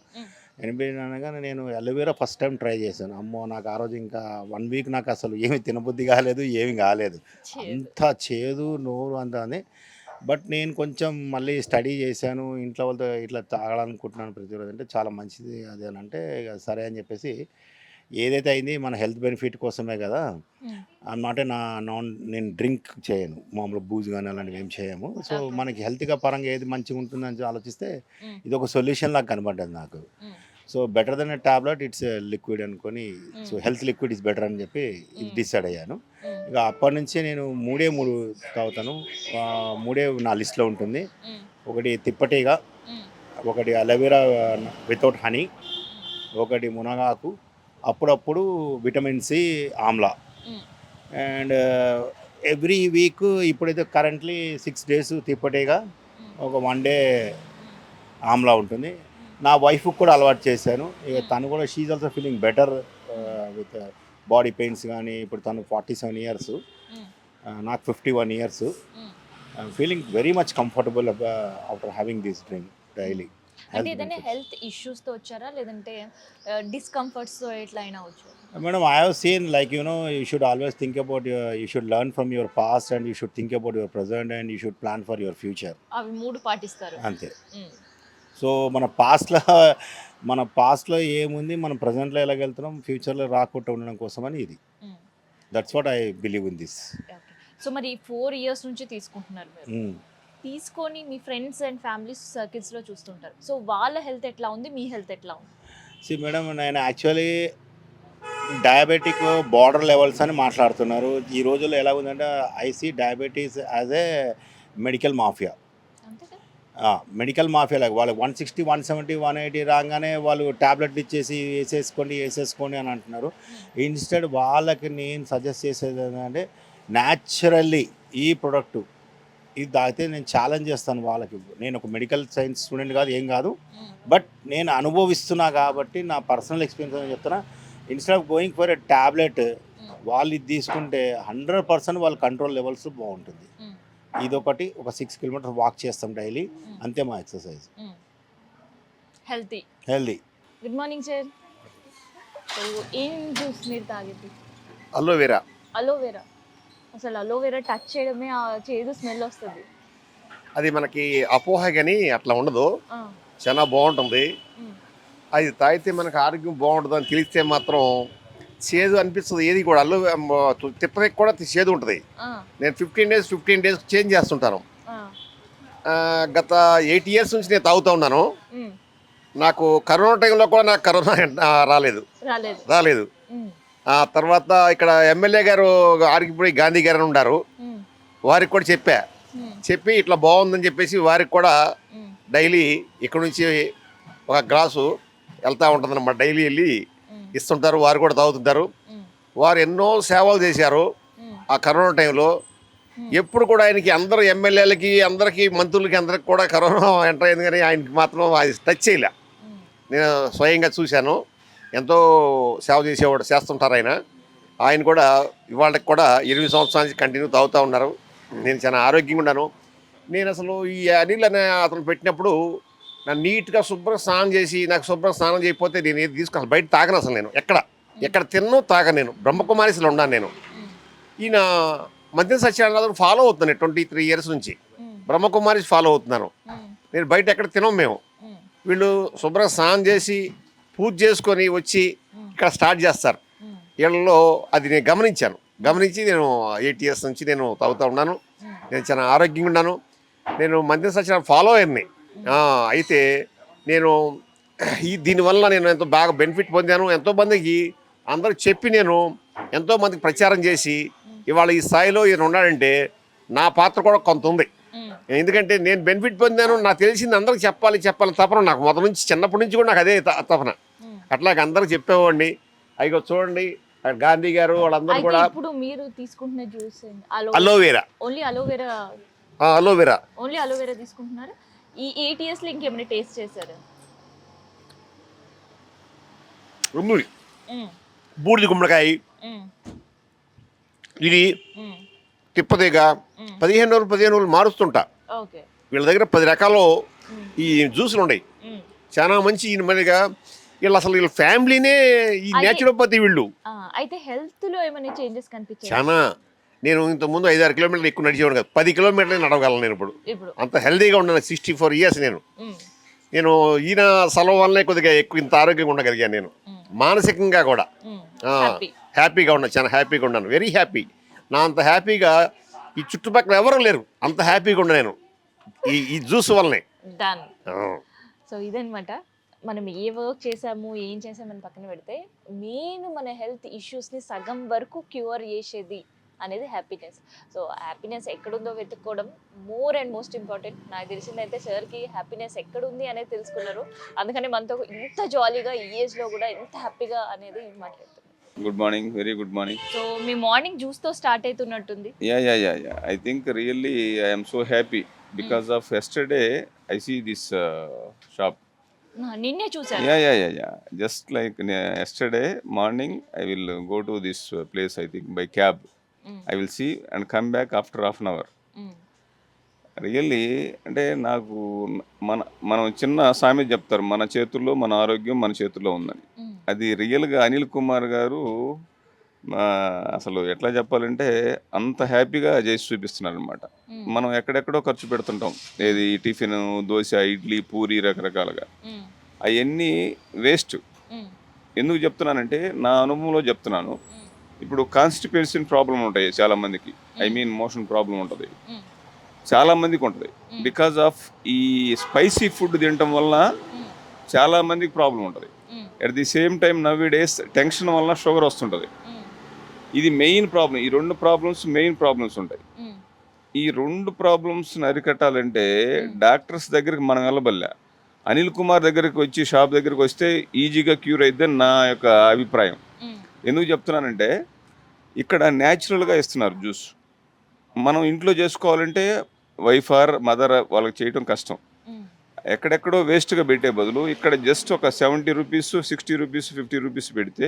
Speaker 2: అనగానే నేను అలోవెరా ఫస్ట్ టైం ట్రై చేశాను. అమ్మో నాకు ఆ రోజు ఇంకా 1 వీక్ నాకు అసలు ఏమి తినబుద్ధి కాలేదు, ఏమి కాలేదు, అంత చేదు నోరు అంత అని. బట్ నేను కొంచెం మళ్ళీ స్టడీ చేశాను, ఇంట్లో వాళ్ళతో ఇట్లా తాగాలనుకుంటున్నాను ప్రతిరోజు, అంటే చాలా మంచిది అది అని అంటే ఇక సరే అని చెప్పేసి ఏదైతే అయింది మన హెల్త్ బెనిఫిట్ కోసమే కదా అన్నమాట. నేను డ్రింక్ చేయను, మామూలు బూజు కానీ అలాంటివి ఏం చేయము. సో మనకి హెల్త్గా పరంగా ఏది మంచిగా ఉంటుందని ఆలోచిస్తే ఇది ఒక సొల్యూషన్ లాగా కనబడ్డది నాకు. So better then a tablet, it's liquid అనుకొని, so health liquid is better అని చెప్పి ఇది డిసైడ్ అయ్యాను. ఇక అప్పటి నుంచి నేను 3 తాగుతాను. 3 నా లిస్ట్లో ఉంటుంది. ఒకటి తిప్పటిగా, ఒకటి అలోవెరా వితౌట్ హనీ, ఒకటి మునగాకు, అప్పుడప్పుడు vitamin C, amla. And every week ఇప్పుడైతే కరెంట్లీ 6 days తిప్పటేగా, ఒక 1 day ఆమ్లా ఉంటుంది. నా వైఫ్కి కూడా అలవాటు చేశాను. ఇక తను కూడా she also feeling better with body pains కానీ. ఇప్పుడు తను 47 years, నాకు 51 years. I'm feeling very much comfortable after having this drink daily.
Speaker 5: అంటే ఏదైనా హెల్త్ ఇష్యూస్తో వచ్చారా, లేదంటే డిస్కంఫర్ట్స్తో ఎట్లా అయినా వచ్చారు?
Speaker 2: Madam, I have seen, like, you should always think about you should learn from your past and you should think about your present and you should plan for your future.
Speaker 5: అవి 3 పాటిస్తారు
Speaker 2: అంతే. So మన పాస్ట్లో ఏముంది, మనం ప్రజెంట్లో ఎలాగెళ్తున్నాం, ఫ్యూచర్లో రాకుండా ఉండడం కోసం అని ఇది. That's what I believe in this.
Speaker 5: So మరి 4 years నుంచి తీసుకుంటున్నారు మీరు. తీసుకొని మీ ఫ్రెండ్స్ అండ్ ఫ్యామిలీ సర్కిల్స్లో చూస్తుంటారు. సో వాళ్ళ హెల్త్ ఎట్లా ఉంది, మీ హెల్త్ ఎట్లా ఉంది?
Speaker 2: సి మేడం, నేను యాక్చువల్లీ డయాబెటిక్ బార్డర్ లెవెల్స్ అని మాట్లాడుతున్నారు. ఈ రోజుల్లో ఎలా ఉందంటే I see diabetes as a medical mafia. Medical mafia లాగా వాళ్ళు 160, 170, 180 రాగానే వాళ్ళు ట్యాబ్లెట్లు ఇచ్చేసి వేసేసుకోండి అని అంటున్నారు. ఇన్స్టెడ్ వాళ్ళకి నేను సజెస్ట్ చేసేది ఏంటంటే న్యాచురల్లీ ఈ ప్రొడక్టు ఇది తాగితే నేను ఛాలెంజ్ చేస్తాను వాళ్ళకి. నేను ఒక మెడికల్ సైన్స్ స్టూడెంట్ కాదు, ఏం కాదు, బట్ నేను అనుభవిస్తున్నా కాబట్టి నా పర్సనల్ ఎక్స్పీరియన్స్ అని చెప్తున్నా. Instead of going for a tablet, వాళ్ళు ఇది తీసుకుంటే 100% వాళ్ళ కంట్రోల్ లెవెల్స్ బాగుంటుంది. ఇదొకటి. ఒక 6 kilometers వాక్ చేస్తాం డైలీ, అంతే మా exercise.
Speaker 5: Healthy. Good morning sir. ఏం జ్యూస్ మీరు తాగేది?
Speaker 3: అలోవెరా.
Speaker 5: అసలు అలోవెరా టచ్ చేయడమే ఆ చేదు స్మెల్ వస్తుంది.
Speaker 3: అది మనకి అపోహ కానీ అట్లా ఉండదు, చాలా బాగుంటుంది. అది తాగితే మనకు ఆరోగ్యం బాగుంటుంది అని తెలిస్తే మాత్రం చేదు అనిపిస్తుంది. ఏది కూడా తిప్పకి కూడా చేదు ఉంటుంది. నేను 15 days చేంజ్ చేస్తుంటాను. గత 8 years నుంచి నేను తాగుతూ ఉన్నాను. నాకు కరోనా టైంలో కూడా నాకు కరోనా రాలేదు. తర్వాత ఇక్కడ ఎమ్మెల్యే గారు ఆరికిపోయి గాంధీ గారు అని ఉన్నారు, వారికి కూడా చెప్పి ఇట్లా బాగుందని చెప్పేసి వారికి కూడా డైలీ ఇక్కడ నుంచి ఒక గ్లాసు వెళ్తూ ఉంటుంది అన్నమాట. డైలీ వెళ్ళి ఇస్తుంటారు, వారు కూడా తాగుతుంటారు. వారు ఎన్నో సేవలు చేశారు ఆ కరోనా టైంలో. ఎప్పుడు కూడా ఆయనకి అందరూ ఎమ్మెల్యేలకి, అందరికీ, మంత్రులకి, అందరికి కూడా కరోనా ఎంటర్ అయింది, కానీ ఆయనకి మాత్రం అది టచ్ చేయలే. నేను స్వయంగా చూశాను. ఎంతో సేవ చేస్తుంటారు ఆయన కూడా. ఇవాళకి కూడా 8 సంవత్సరాల నుంచి కంటిన్యూ తాగుతూ ఉన్నారు. నేను చాలా ఆరోగ్యంగా ఉన్నాను. నేను అసలు ఈ అనిల్ అనే అతను పెట్టినప్పుడు నన్ను నీట్గా శుభ్రంగా స్నానం చేసి, నాకు శుభ్రంగా స్నానం చేయకపోతే నేను ఏది తీసుకున్నాను బయట తాగను. అసలు నేను ఎక్కడ తిన్నో తాగను. నేను బ్రహ్మకుమారిస్లో ఉన్నాను. నేను ఈయన మధ్య సత్యానంద ఫాలో అవుతున్నాను 23 years నుంచి. బ్రహ్మకుమారిస్ ఫాలో అవుతున్నాను నేను. బయట ఎక్కడ తినం మేము. వీళ్ళు శుభ్రంగా స్నానం చేసి పూజ చేసుకొని వచ్చి ఇక్కడ స్టార్ట్ చేస్తారు. వీళ్ళలో అది నేను గమనించి నేను 8 years నుంచి నేను తాగుతూ ఉన్నాను. నేను చాలా ఆరోగ్యంగా ఉన్నాను. నేను మంత్రి సత్యానంద ఫాలో అయ్యాను. అయితే నేను దీనివల్ల నేను ఎంతో బాగా బెనిఫిట్ పొందాను. ఎంతోమందికి అందరికి చెప్పి నేను ఎంతోమందికి ప్రచారం చేసి ఇవాళ ఈ స్థాయిలో ఈయన ఉన్నాడంటే నా పాత్ర కూడా కొంత ఉంది. ఎందుకంటే నేను బెనిఫిట్ పొందాను, నాకు తెలిసింది అందరికి చెప్పాలి తపన నాకు మొదటి నుంచి, చిన్నప్పటి నుంచి కూడా నాకు అదే తపన. అట్లాగే అందరికి చెప్పేవాడిని. అయ్యో చూడండి గాంధీ గారు వాళ్ళందరూ
Speaker 5: అయితే
Speaker 3: కూడా
Speaker 5: ఇప్పుడు మీరు తీసుకుంటున్న juice
Speaker 3: aloe vera
Speaker 5: only aloe vera
Speaker 3: aloe vera
Speaker 5: only aloe vera తీసుకుంటున్నారు. ఈ 8 years లో ఇంకేమైనా టేస్ట్ చేశారు?
Speaker 3: రుమ్ముడి, బూడిది గుమ్మడికాయ, ఇది తిప్పదేగ 15 రోజులు మారుస్తుంటా.
Speaker 5: ఓకే.
Speaker 3: వీళ్ళ దగ్గర 10 రకాలు ఈ జ్యూసులు ఉన్నాయి, చాలా మంచి. మరిగా వీళ్ళ ఫ్యామిలీనే ఈ న్యాచురోపతి వీళ్ళు.
Speaker 5: అయితే హెల్త్ లో ఏమైనా చేంజెస్ కనిపించాయి?
Speaker 3: చాలా. నేను ఇంతకుముందు 5-6 కిలోమీటర్లు ఎక్కువ నడిచేవాడు కాదు, 10 కిలోమీటర్లు నడవగలను నేను ఇప్పుడు. అంత హెల్తీగా ఉన్నాను. 64 years నేను ఈయన సెలవు వల్లనే కొద్దిగా ఎక్కువ ఇంత ఆరోగ్యంగా ఉండగలిగాను. నేను మానసికంగా కూడా హ్యాపీగా ఉన్నాను, చాలా హ్యాపీగా ఉన్నాను, వెరీ హ్యాపీ. నా అంత హ్యాపీగా ఈ చుట్టుపక్కల ఎవరూ లేరు, అంత హ్యాపీగా ఉన్నా నేను ఈ జ్యూస్ వల్లనే.
Speaker 5: సో ఇదనమాట, మనం ఏ వర్క్ చేసాము ఏం చేసామని పక్కన పెడితే మెయిన్ మన హెల్త్ ఇష్యూస్ని సగం వరకు క్యూర్ చేసేది అనేది హ్యాపీనెస్. సో హ్యాపీనెస్ ఎక్కడుందో వెతుక్కోవడం మోర్ అండ్ మోస్ట్ ఇంపార్టెంట్. నాకు తెలిసిందైతే సార్కి హ్యాపీనెస్ ఎక్కడుంది అనేది తెలుసుకున్నారు, అందుకని మనతో ఇంత జాలీగా ఈ ఏజ్లో కూడా ఇంత హ్యాపీగా అనేది మాట్లాడుతున్నారు.
Speaker 6: Good morning, very good morning.
Speaker 5: So మీ మార్నింగ్ జ్యూస్తో స్టార్ట్ అవుతున్నట్టుంది.
Speaker 6: Yeah. I think really I am so happy because of yesterday I see this shop.
Speaker 5: నిన్నే చూసాను.
Speaker 6: Yeah. Just like yesterday morning I will go to this place, I think by cab. I will see and come back after half an hour. Really అంటే నాకు మనం చిన్న సామెత చెప్తారు, మన చేతుల్లో మన ఆరోగ్యం మన చేతుల్లో ఉందని. అది రియల్గా అనిల్ కుమార్ గారు అసలు ఎట్లా చెప్పాలంటే అంత హ్యాపీగా చేసి చూపిస్తున్నారు అనమాట. మనం ఎక్కడెక్కడో ఖర్చు పెడుతుంటాం, ఏది టిఫిన్, దోశ, ఇడ్లీ, పూరి, రకరకాలుగా. అవన్నీ వేస్ట్. ఎందుకు చెప్తున్నానంటే నా అనుభవంలో చెప్తున్నాను. ఇప్పుడు కాన్స్టిపేషన్ ప్రాబ్లం ఉంటాయి చాలా మందికి, ఐ మీన్ మోషన్ ప్రాబ్లం ఉంటుంది చాలా మందికి ఉంటుంది. బికాజ్ ఆఫ్ ఈ స్పైసీ ఫుడ్ తినటం వల్ల చాలా మందికి ప్రాబ్లం ఉంటుంది. At the same time now days tension వల్ల షుగర్ వస్తుంటుంది. ఇది మెయిన్ ప్రాబ్లం. ఈ 2 ప్రాబ్లమ్స్ మెయిన్ ప్రాబ్లమ్స్ ఉంటాయి. ఈ 2 ప్రాబ్లమ్స్ని అరికట్టాలంటే డాక్టర్స్ దగ్గరికి మనం వెళ్ళబల్లా, అనిల్ కుమార్ దగ్గరికి వచ్చి షాప్ దగ్గరికి వస్తే ఈజీగా క్యూర్ అయిద్దని నా యొక్క అభిప్రాయం. ఎందుకు చెప్తున్నానంటే ఇక్కడ న్యాచురల్గా ఇస్తున్నారు జ్యూస్. మనం ఇంట్లో చేసుకోవాలంటే వైఫ్ ఆర్ మదర్ వాళ్ళకి చేయటం కష్టం. ఎక్కడెక్కడో వేస్ట్గా పెట్టే బదులు ఇక్కడ జస్ట్ ఒక 70 రూపీస్, 60 రూపీస్, 50 రూపీస్ పెడితే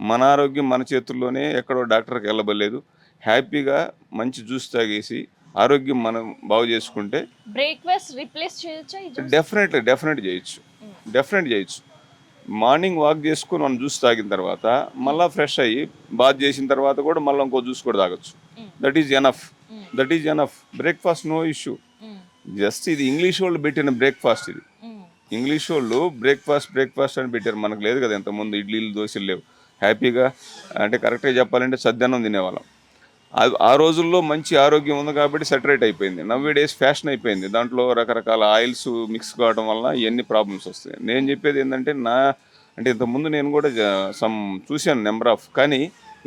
Speaker 6: మన ఆరోగ్యం మన చేతుల్లోనే, ఎక్కడో డాక్టర్కి వెళ్ళబలేదు. హ్యాపీగా మంచి జ్యూస్ తాగేసి ఆరోగ్యం మనం బాగు చేసుకుంటే
Speaker 5: బ్రేక్ఫాస్ట్ రీప్లేస్ చేయొచ్చా?
Speaker 6: డెఫినెట్ చేయొచ్చు. మార్నింగ్ వాక్ చేసుకుని మనం జ్యూస్ తాగిన తర్వాత మళ్ళీ ఫ్రెష్ అయ్యి బాత్ చేసిన తర్వాత కూడా మళ్ళీ ఇంకో జ్యూస్ కూడా తాగొచ్చు. That is enough. Breakfast no issue. Just ఇది ఇంగ్లీష్ వాళ్ళు పెట్టిన బ్రేక్ఫాస్ట్. ఇది ఇంగ్లీష్ వాళ్ళు బ్రేక్ఫాస్ట్ అని పెట్టారు, మనకు లేదు కదా. ఇంతకుముందు ఇడ్లీలు, దోశలు లేవు. హ్యాపీగా అంటే కరెక్ట్గా చెప్పాలంటే సద్దన్నం తినేవాళ్ళం. ఆ రోజుల్లో మంచి ఆరోగ్యం ఉంది కాబట్టి సెటరేట్ అయిపోయింది. నవ్ డేస్ ఫ్యాషన్ అయిపోయింది, దాంట్లో రకరకాల ఆయిల్స్ మిక్స్ కావడం వల్ల ఇవన్నీ ప్రాబ్లమ్స్ వస్తాయి. నేను చెప్పేది ఏంటంటే అంటే ఇంతకుముందు నేను కూడా చూశాను నెంబర్ ఆఫ్, కానీ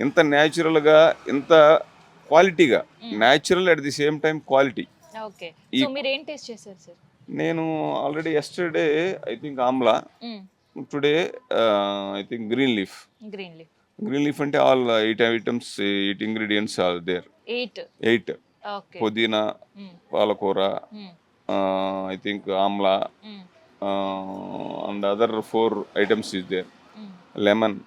Speaker 6: ఇంత న్యాచురల్గా, ఇంత క్వాలిటీగా, natural at the same time quality.
Speaker 5: Okay. So మీరు ఏం టేస్ట్ చేశారు సార్?
Speaker 6: నేను already yesterday I think amla, today I think green leaf అంటే all 8 items, 8 ingredients are there. 8
Speaker 5: okay.
Speaker 6: పుదీనా, పాలకూర, I think amla, and other 4 items is there. Lemon.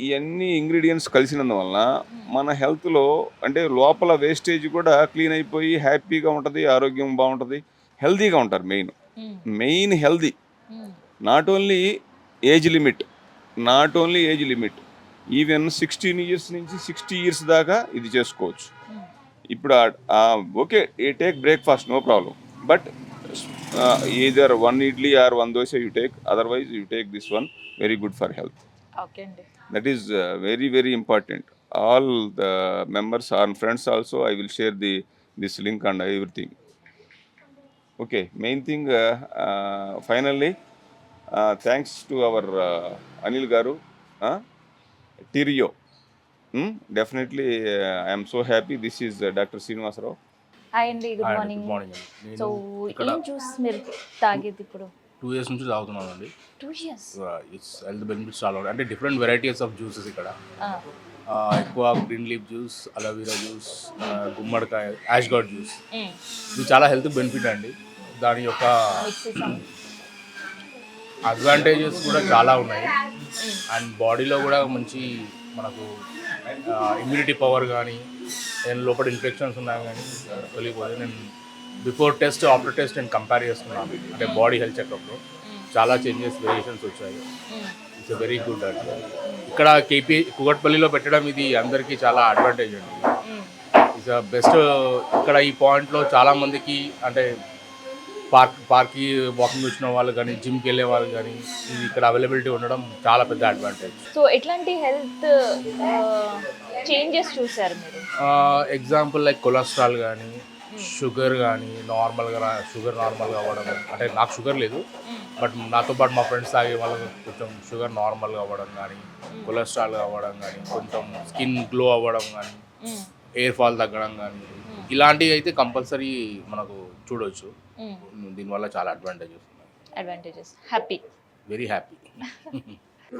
Speaker 6: ఇవన్నీ ingredients కలిసినందువలన మన హెల్త్లో అంటే లోపల వేస్టేజ్ కూడా క్లీన్ అయిపోయి హ్యాపీగా ఉంటుంది, ఆరోగ్యం బాగుంటుంది, హెల్తీగా ఉంటారు. Main healthy. Not only age limit, even 16 years నుంచి 60 years దాకా ఇది చేసుకోవచ్చు. ఇప్పుడు okay, take breakfast, no problem, but either 1 idli or 1 dosa you take, otherwise you take this one, very good for health.
Speaker 5: Okay andi.
Speaker 6: That is very important. All the members and friends also I will share this link and everything. Okay, main thing finally thanks to our Anil garu, Tirio. Definitely, I am so happy. This is Dr. Srinivas Rao.
Speaker 5: Hi అండి, good
Speaker 7: good
Speaker 5: morning.
Speaker 7: Morning అండి.
Speaker 5: So
Speaker 7: ఇక్కడ
Speaker 5: ఏం juice మీరు తాగేది ఇప్పుడు?
Speaker 7: 2 years నుంచి తాగుతున్నాను అండి.
Speaker 5: 2 years.
Speaker 7: ఇట్స్ హెల్త్ బెనిఫిట్స్ చాలా ఉన్నాయి. అంటే డిఫరెంట్ వెరైటీస్ ఆఫ్ జ్యూసెస్ ఇక్కడ. ఎక్కువ green leaf juice, aloe vera juice, గుమ్మడికాయ, యాష్ గార్డ్ జ్యూస్. ఇది చాలా హెల్త్ బెనిఫిట్ అండి. దాని యొక్క అడ్వాంటేజెస్ కూడా చాలా ఉన్నాయి. అండ్ బాడీలో కూడా మంచి మనకు ఇమ్యూనిటీ పవర్ కానీ, నేను లోపల ఇన్ఫెక్షన్స్ ఉన్నాయి కానీ తెలియకపోతే నేను బిఫోర్ టెస్ట్ ఆఫ్టర్ టెస్ట్ నేను కంపేర్ చేస్తున్నాను. అంటే బాడీ హెల్త్ చెకప్లో చాలా చేంజెస్ వేరియేషన్స్ వచ్చాయి. ఇట్స్ వెరీ గుడ్ అండి. ఇక్కడ కుగట్పల్లిలో పెట్టడం ఇది అందరికీ చాలా అడ్వాంటేజ్ అండి. It's best. ఇక్కడ ఈ పాయింట్లో చాలామందికి అంటే పార్క్కి వాకింగ్ వచ్చిన వాళ్ళు కానీ, జిమ్కి వెళ్ళే వాళ్ళు కానీ ఇది ఇక్కడ అవైలబిలిటీ ఉండడం చాలా పెద్ద అడ్వాంటేజ్.
Speaker 5: సో ఎట్లాంటి హెల్త్ చేంజెస్ చూసారు మీరు?
Speaker 7: ఎగ్జాంపుల్ లైక్ కొలెస్ట్రాల్ కానీ, షుగర్ కానీ షుగర్ నార్మల్గా అవ్వడం. అంటే నాకు షుగర్ లేదు, బట్ నాతో పాటు మా ఫ్రెండ్స్ తాగే వాళ్ళకి కొంచెం షుగర్ నార్మల్గా అవ్వడం కానీ, కొలెస్ట్రాల్ అవ్వడం కానీ, కొంచెం స్కిన్ గ్లో అవ్వడం కానీ, ఎయిర్ ఫాల్ తగ్గడం కానీ, ఇలాంటివి అయితే కంపల్సరీ మనకు చూడవచ్చు. దీనివల్ల చాలా
Speaker 5: advantages. Happy,
Speaker 7: very happy.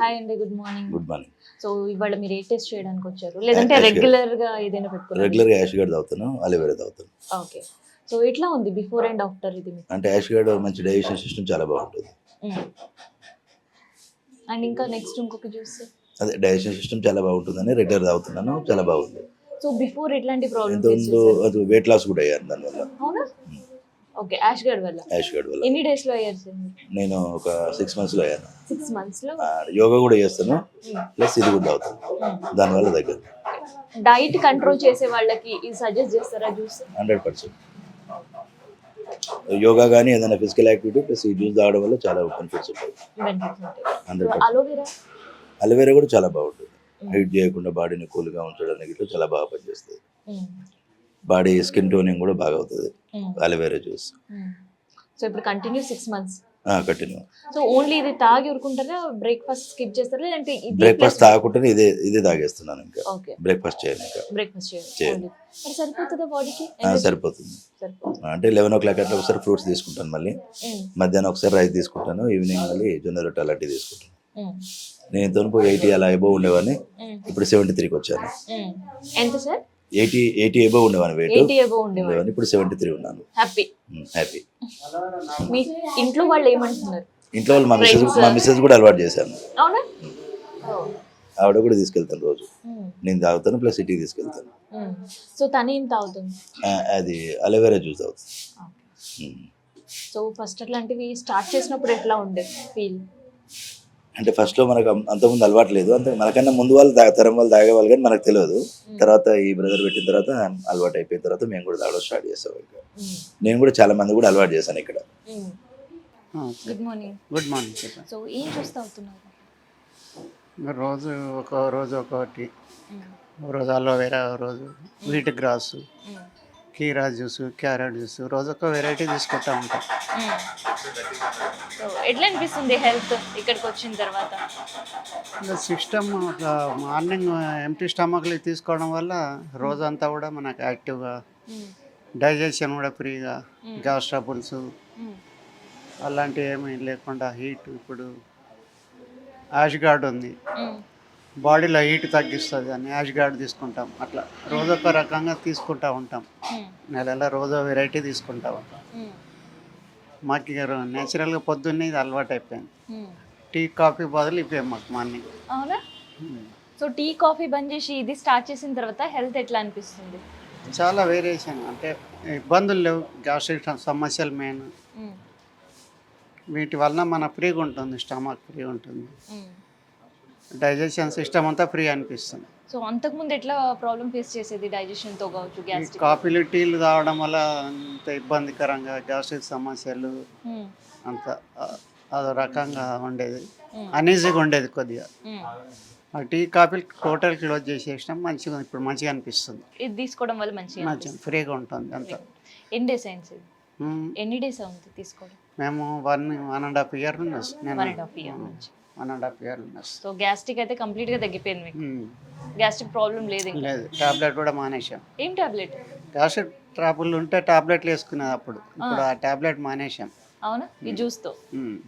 Speaker 5: Hi అండి, good morning.
Speaker 8: Good morning.
Speaker 5: So ఇవాళ మీరు ఏ టెస్ట్ చేయడానికి వచ్చారు, లేదంటే
Speaker 8: Ash
Speaker 5: రెగ్యులర్ గా ఏదైనా పెట్టుకున్నారు?
Speaker 8: రెగ్యులర్గా యాష్ గార్డ్ తాగుతాను, అలోవెరా తాగుతాను.
Speaker 5: ఓకే. సో ఎట్లా ఉంది బిఫోర్ అండ్ ఆఫ్టర్ ఇది మీకు?
Speaker 8: అంటే యాష్ గార్డ్ మంచి డైజెషన్ సిస్టమ్ చాలా బాగుంటుంది.
Speaker 5: అండ్ ఇంకా నెక్స్ట్ ఇంకొక జ్యూస్?
Speaker 8: అదే డైజెషన్ సిస్టమ్ చాలా బాగుంటుందని రెగ్యులర్ తాగుతున్నాను, చాలా బాగుంది.
Speaker 5: సో బిఫోర్ ఎట్లాంటి
Speaker 8: ఎంత
Speaker 5: ప్రాబ్లమ్స్
Speaker 8: ఉందో అది వెయిట్ లాస్ కూడా అయ్యాను దానివల్ల.
Speaker 5: అవునా? ఓకే. యాష్ గార్డ్ వల్ల?
Speaker 8: యాష్ గార్డ్ వల్ల.
Speaker 5: ఎన్ని డేస్ లో అయ్యారు సార్?
Speaker 8: నేను ఒక 6 months లో అయ్యాను.
Speaker 5: 6 months లో?
Speaker 8: యోగా కూడా చేస్తాను, ప్లస్ ఇది కూడా తాగుతాను, దానివల్ల దగ్గర.
Speaker 5: డైట్ కంట్రోల్ చేసే వాళ్ళకి ఇది సజెస్ట్ చేస్తారా జ్యూస్?
Speaker 8: 100%. యోగా కానీ ఏదైనా ఫిజికల్ యాక్టివిటీ ప్లస్ ఈ జ్యూస్ తాగడం వల్ల చాలా బెనిఫిట్స్ ఉంటాయి. 100%.
Speaker 5: అలోవెరా?
Speaker 8: అలోవెరా కూడా చాలా బాగుంటుంది. హీట్ చేయకుండా బాడీని కూల్గా ఉంచడానికి ఇట్లా చాలా బాగా పనిచేస్తుంది. బాడీ స్కిన్ టోనింగ్ కూడా బాగా అవుతుంది అలోవెరా జ్యూస్.
Speaker 5: సో ఇప్పుడు continue 6 months
Speaker 8: continue.
Speaker 5: So only ఇది తాగి ఊరుకుంటారా? బ్రేక్ఫాస్ట్ స్కిప్ చేస్తారా, లేదంటే
Speaker 8: బ్రేక్ఫాస్ట్ తాగకుండానే ఇదే తాగేస్తున్నాను. ఇంకా
Speaker 5: ఓకే.
Speaker 8: బ్రేక్ఫాస్ట్ చేయను. ఇంకా
Speaker 5: బ్రేక్ఫాస్ట్
Speaker 8: చేయను.
Speaker 5: చేయాలి. మరి సరిపోతుందా బాడీకి?
Speaker 8: సరిపోతుంది. అంటే 11 o'clock అట్లా ఒకసారి ఫ్రూట్స్ తీసుకుంటాను, మళ్ళీ మధ్యాహ్నం ఒకసారి రైస్ తీసుకుంటాను, ఈవినింగ్ మళ్ళీ జొన్న రొట్టె అలాంటివి తీసుకుంటాను. నేను ఇంతవరకు 80 అలా ఎబో ఉండేవాడిని, ఇప్పుడు 73కి వచ్చాను.
Speaker 5: ఎంత సార్?
Speaker 8: 80 ఎబో ఉండేవాడిని, వెయిట్
Speaker 5: 80 above ఉండేవాడు.
Speaker 8: ఇప్పుడు 73 ఉన్నాను.
Speaker 5: హ్యాపీ.
Speaker 8: హ్యాపీ.
Speaker 5: మీ ఇంట్లో వాళ్ళు ఏమంటున్నారు?
Speaker 8: ఇంట్లో వాళ్ళు మా మిస్సెస్ కూడా అలవాటు చేశాను.
Speaker 5: అవునా?
Speaker 8: ఆవిడ కూడా తీసుకెళ్తాను రోజు. నేను తాగుతాను, ప్లస్ సిటీకి తీసుకెళ్తాను.
Speaker 5: సో తను ఏం తాగుతుంది?
Speaker 8: అది అలోవెరా జ్యూస్ తాగుతుంది.
Speaker 5: సో ఫస్ట్ అట్లాంటివి స్టార్ట్ చేసినప్పుడు ఎట్లా ఉండే ఫీల్?
Speaker 8: అంటే ఫస్ట్లో మనకు అంతకుముందు అలవాటు లేదు, అంతే మనకన్నా ముందు వాళ్ళు తరం వాళ్ళు తాగేవాళ్ళు, కానీ మనకు తెలియదు. తర్వాత ఈ బ్రదర్ పెట్టిన తర్వాత అలవాటు అయిపోయిన తర్వాత మేము కూడా తాగడం స్టార్ట్ చేస్తాం. ఇంకా నేను కూడా చాలా మంది కూడా అలవాటు చేశాను ఇక్కడ.
Speaker 5: Good morning.
Speaker 4: గుడ్ మార్నింగ్ చెప్పండి.
Speaker 5: సో ఏం చూస్తూ అవుతున్నారు?
Speaker 4: రోజు ఒక్కొక్కటి, రోజు అలోవెరా, రోజు వీట్ గ్రాస్, కీరా జ్యూస్, క్యారెట్ జ్యూస్, రోజు ఒక వెరైటీ తీసుకుంటా ఉంటాం.
Speaker 5: సో ఎట్లా అనిపిస్తుంది హెల్త్ ఇక్కడికి వచ్చిన తర్వాత?
Speaker 4: ఇంకా సిస్టమ్ మార్నింగ్ ఎంటీ స్టమక్లు తీసుకోవడం వల్ల రోజంతా కూడా మనకు యాక్టివ్గా, డైజెషన్ కూడా ఫ్రీగా, గ్యాస్ ట్రబుల్స్ అలాంటివి ఏమీ లేకుండా, హీట్ ఇప్పుడు యాష్ గార్డ్ ఉంది, బాడీలో హీట్ తగ్గిస్తుంది అని యాష్ గార్డ్ తీసుకుంటాం. అట్లా రోజొక రకంగా తీసుకుంటూ ఉంటాం. నెలలో రోజో వెరైటీ తీసుకుంటూ ఉంటాం. మాకు ఇక నేచురల్గా పొద్దున్నే ఇది అలవాటు అయిపోయింది. టీ కాఫీ బదులు ఇవే మాకు మార్నింగ్.
Speaker 5: అవునా? సో టీ కాఫీ బంద్ చేసి ఇది స్టార్ట్ చేసిన తర్వాత హెల్త్ ఎట్లా అనిపిస్తుంది?
Speaker 4: చాలా వేరియేషన్, అంటే ఇబ్బందులు లేవు. గ్యాస్ట్రిక్ సమస్యలు మెయిన్, వీటి వలన మన ఫ్రీగా ఉంటుంది, స్టమక్ ఫ్రీ ఉంటుంది, డైజెషన్ సిస్టమ్ అంతా ఫ్రీ అనిపిస్తుంది.
Speaker 5: సో అంతకుముందు ఎట్లా ప్రాబ్లం ఫేస్ చేసేది డైజెషన్తో కావచ్చు,
Speaker 4: ఈ
Speaker 5: గ్యాస్ట్రిక్?
Speaker 4: కాఫీలు టీలు తాగడం వల్ల అంత ఇబ్బందికరంగా గ్యాస్ట్రిక్ సమస్యలు అంత అదో రకంగా ఉండేది, అనీజీగా ఉండేది కొద్దిగా. ఆ టీ కాఫీలు టోటల్ క్లోజ్ చేసేసినాం. మంచిగా ఇప్పుడు మంచిగా అనిపిస్తుంది.
Speaker 5: ఇది తీసుకోవడం వల్ల మంచిగా
Speaker 4: ఫ్రీగా ఉంటుంది అంత.
Speaker 5: ఎన్ని డేస్ అయింది సార్? ఎన్ని డేస్ అవుతుంది తీసుకోవడం?
Speaker 4: మేము 1.5 year నుంచి.
Speaker 5: 1.5 year నుంచి.
Speaker 4: 1.5 year ఉన్నది.
Speaker 5: సో గ్యాస్ట్రిక్ అయితే కంప్లీట్ గా తగ్గిపోయింది మీకు, గ్యాస్ట్రిక్ ప్రాబ్లం లేదు ఇంకా.
Speaker 4: లేదు, టాబ్లెట్ కూడా మానేశాం.
Speaker 5: ఏం టాబ్లెట్?
Speaker 4: గ్యాస్ట్రిక్ ట్రబుల్ ఉంటే టాబ్లెట్లు వేసుకునేది అప్పుడు, ఇప్పుడు ఆ టాబ్లెట్ మానేశాం.
Speaker 5: అవునా? ఈ జ్యూస్ తో?
Speaker 4: ఉమ్.